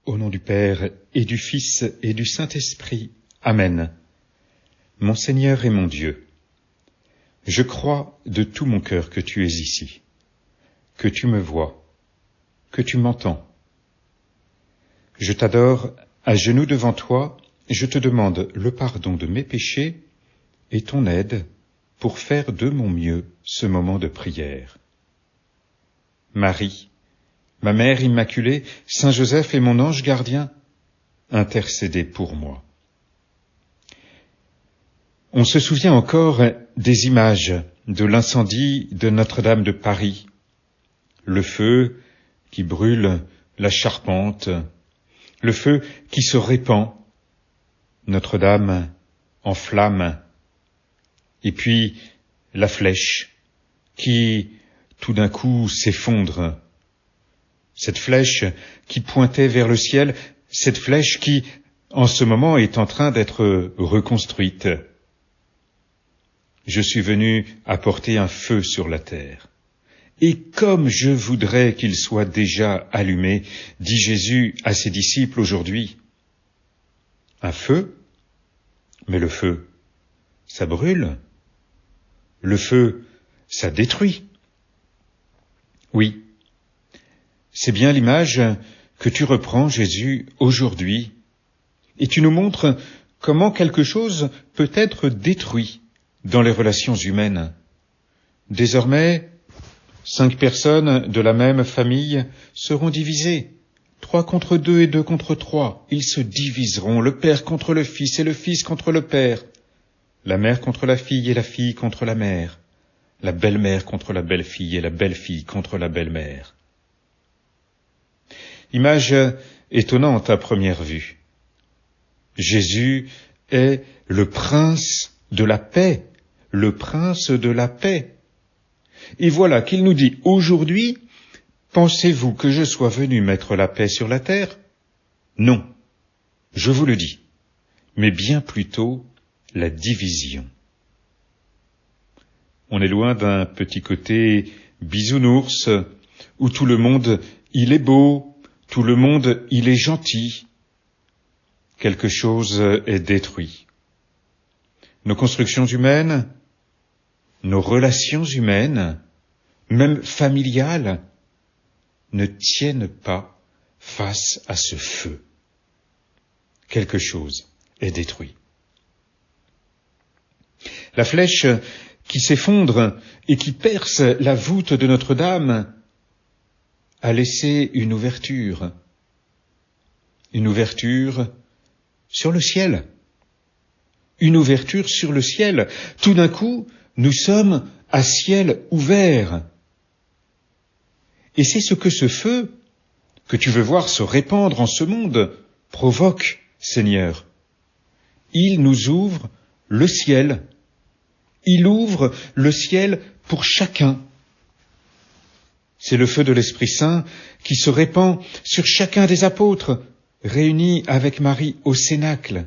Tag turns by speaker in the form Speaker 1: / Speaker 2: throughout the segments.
Speaker 1: Au nom du Père et du Fils et du Saint-Esprit. Amen. Mon Seigneur et mon Dieu, je crois de tout mon cœur que tu es ici, que tu me vois, que tu m'entends. Je t'adore à genoux devant toi, je te demande le pardon de mes péchés et ton aide pour faire de mon mieux ce moment de prière. Marie, ma Mère Immaculée, Saint Joseph et mon ange gardien, intercédez pour moi. On se souvient encore des images de l'incendie de Notre-Dame de Paris, le feu qui brûle la charpente, le feu qui se répand, Notre-Dame en flammes, et puis la flèche qui tout d'un coup s'effondre. Cette flèche qui pointait vers le ciel, cette flèche qui, en ce moment, est en train d'être reconstruite. Je suis venu apporter un feu sur la terre. Et comme je voudrais qu'il soit déjà allumé, dit Jésus à ses disciples aujourd'hui. Un feu? Mais le feu, ça brûle. Le feu, ça détruit. Oui. C'est bien l'image que tu reprends, Jésus, aujourd'hui, et tu nous montres comment quelque chose peut être détruit dans les relations humaines. Désormais, 5 personnes de la même famille seront divisées. 3 contre 2 et 2 contre 3. Ils se diviseront, le père contre le fils et le fils contre le père, la mère contre la fille et la fille contre la mère, la belle-mère contre la belle-fille et la belle-fille contre la belle-mère. Image étonnante à première vue. Jésus est le prince de la paix, le prince de la paix. Et voilà qu'il nous dit aujourd'hui, pensez-vous que je sois venu mettre la paix sur la terre? Non, je vous le dis, mais bien plutôt la division. On est loin d'un petit côté bisounours, où tout le monde, il est beau, tout le monde, il est gentil. Quelque chose est détruit. Nos constructions humaines, nos relations humaines, même familiales, ne tiennent pas face à ce feu. Quelque chose est détruit. La flèche qui s'effondre et qui perce la voûte de Notre-Dame a laissé une ouverture sur le ciel. Une ouverture sur le ciel. Tout d'un coup, nous sommes à ciel ouvert. Et c'est ce que ce feu, que tu veux voir se répandre en ce monde, provoque, Seigneur. Il nous ouvre le ciel. Il ouvre le ciel pour chacun. C'est le feu de l'Esprit Saint qui se répand sur chacun des apôtres, réunis avec Marie au Cénacle.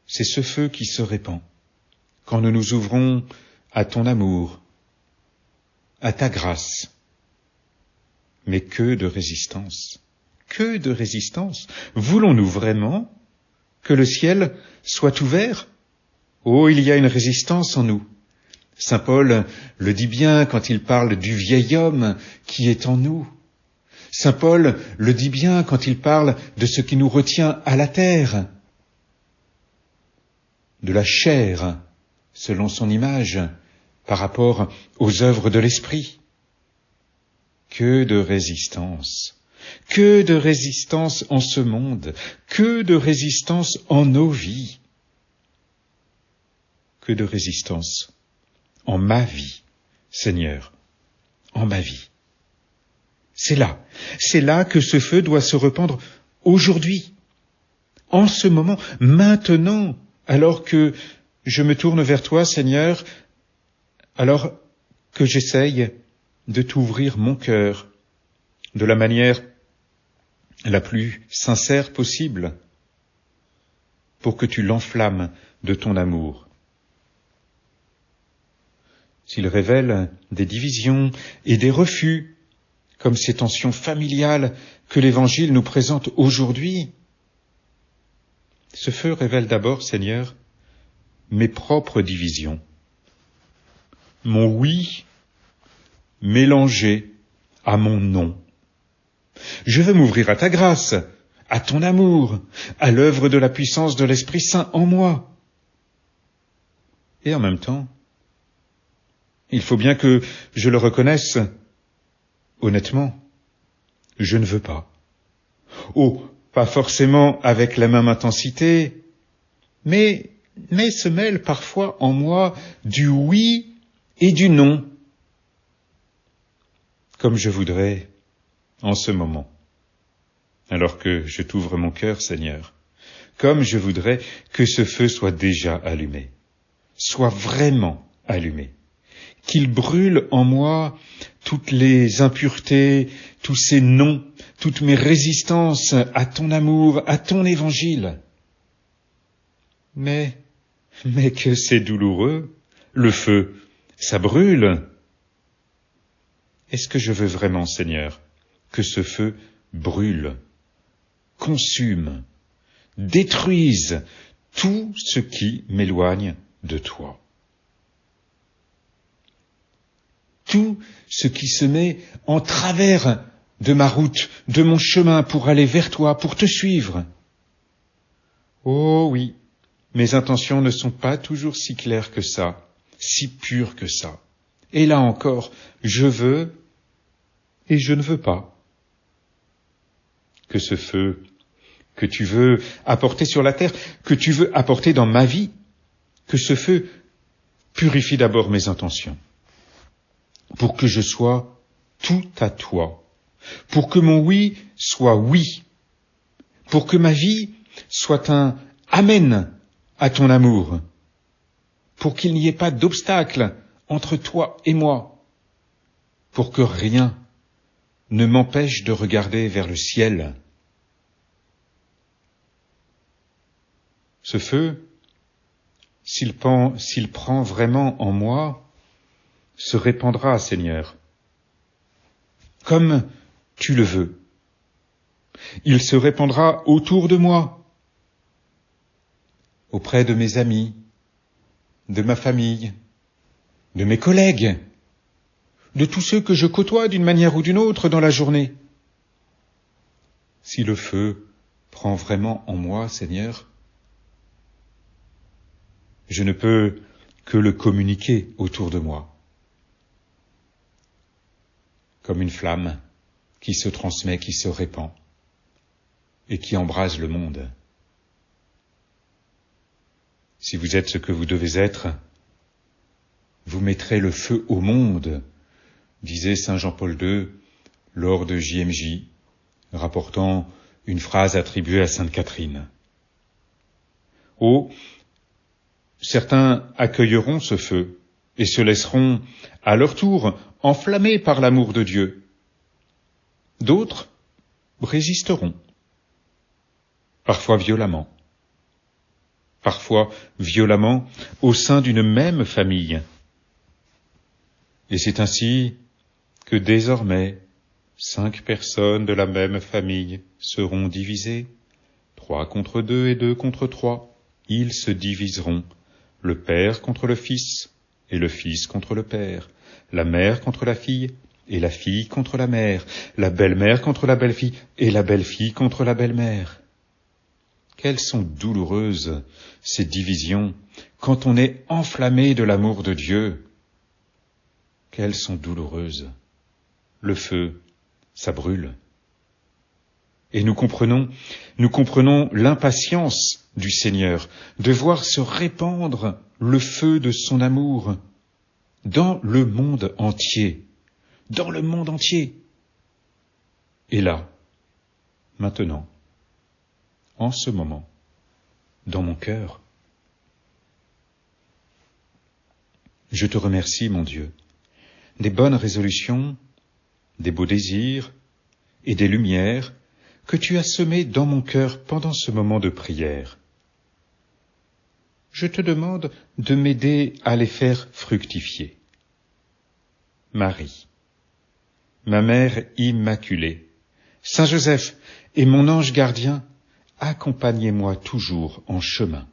Speaker 1: C'est ce feu qui se répand quand nous nous ouvrons à ton amour, à ta grâce. Mais que de résistance! Que de résistance! Voulons-nous vraiment que le ciel soit ouvert? Oh, il y a une résistance en nous. Saint Paul le dit bien quand il parle du vieil homme qui est en nous. Saint Paul le dit bien quand il parle de ce qui nous retient à la terre, de la chair, selon son image, par rapport aux œuvres de l'esprit. Que de résistance! Que de résistance en ce monde! Que de résistance en nos vies! Que de résistance en ma vie, Seigneur, en ma vie. C'est là que ce feu doit se répandre aujourd'hui, en ce moment, maintenant, alors que je me tourne vers toi, Seigneur, alors que j'essaye de t'ouvrir mon cœur de la manière la plus sincère possible, pour que tu l'enflammes de ton amour. S'il révèle des divisions et des refus, comme ces tensions familiales que l'Évangile nous présente aujourd'hui. Ce feu révèle d'abord, Seigneur, mes propres divisions, mon oui mélangé à mon non. Je veux m'ouvrir à ta grâce, à ton amour, à l'œuvre de la puissance de l'Esprit Saint en moi. Et en même temps, il faut bien que je le reconnaisse, honnêtement, je ne veux pas. Oh, pas forcément avec la même intensité, mais se mêle parfois en moi du oui et du non, comme je voudrais en ce moment, alors que je t'ouvre mon cœur, Seigneur, comme je voudrais que ce feu soit déjà allumé, soit vraiment allumé, qu'il brûle en moi toutes les impuretés, tous ces non, toutes mes résistances à ton amour, à ton évangile. Mais que c'est douloureux, le feu, ça brûle. Est-ce que je veux vraiment, Seigneur, que ce feu brûle, consume, détruise tout ce qui m'éloigne de toi? Tout ce qui se met en travers de ma route, de mon chemin pour aller vers toi, pour te suivre. Oh oui, mes intentions ne sont pas toujours si claires que ça, si pures que ça. Et là encore, je veux et je ne veux pas. Que ce feu que tu veux apporter sur la terre, que tu veux apporter dans ma vie, que ce feu purifie d'abord mes intentions, pour que je sois tout à toi, pour que mon oui soit oui, pour que ma vie soit un amen à ton amour, pour qu'il n'y ait pas d'obstacle entre toi et moi, pour que rien ne m'empêche de regarder vers le ciel. Ce feu, s'il prend vraiment en moi, se répandra, Seigneur, comme tu le veux. Il se répandra autour de moi, auprès de mes amis, de ma famille, de mes collègues, de tous ceux que je côtoie d'une manière ou d'une autre dans la journée. Si le feu prend vraiment en moi, Seigneur, je ne peux que le communiquer autour de moi, comme une flamme qui se transmet, qui se répand et qui embrase le monde. Si vous êtes ce que vous devez être, vous mettrez le feu au monde, disait saint Jean-Paul II lors de JMJ, rapportant une phrase attribuée à sainte Catherine. Oh, certains accueilleront ce feu et se laisseront à leur tour enflammer par l'amour de Dieu. D'autres résisteront, parfois violemment au sein d'une même famille. Et c'est ainsi que désormais 5 personnes de la même famille seront divisées, 3 contre 2 et 2 contre 3. Ils se diviseront, le père contre le fils et le fils contre le père, la mère contre la fille et la fille contre la mère, la belle-mère contre la belle-fille et la belle-fille contre la belle-mère. Quelles sont douloureuses ces divisions quand on est enflammé de l'amour de Dieu. Quelles sont douloureuses. Le feu, ça brûle. Et nous comprenons l'impatience du Seigneur de voir se répandre le feu de son amour dans le monde entier. Et là, maintenant, en ce moment, dans mon cœur. Je te remercie, mon Dieu, des bonnes résolutions, des beaux désirs et des lumières que tu as semées dans mon cœur pendant ce moment de prière. Je te demande de m'aider à les faire fructifier. Marie, ma mère immaculée, Saint Joseph et mon ange gardien, accompagnez-moi toujours en chemin.